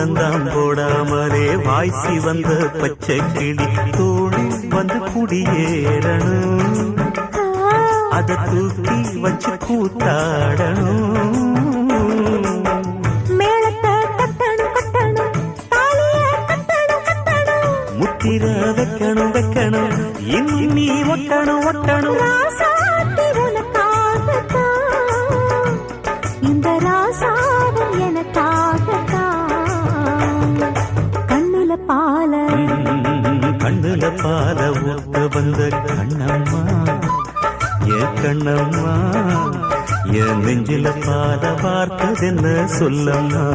சூளந்தாம் போடாமலே வாய்ச்சி வந்த பச்சை கிளி தோழி வந்து குடியேறணும், அதை தூக்கி வச்சு கூத்தாடணும். முத்திர வைக்கணும் வைக்கணும் இன்னும் நீ ஒட்டணும் ஒட்டணும். இந்த ராசாவும் எனக்காகத்தான். கண்ணுல பால கண்ணுல பால ஊத்த வந்த கண்ணம்மா, என் கண்ணம்மா, என் நெஞ்சில பால பார்த்ததென்ன சொல்லம்மா.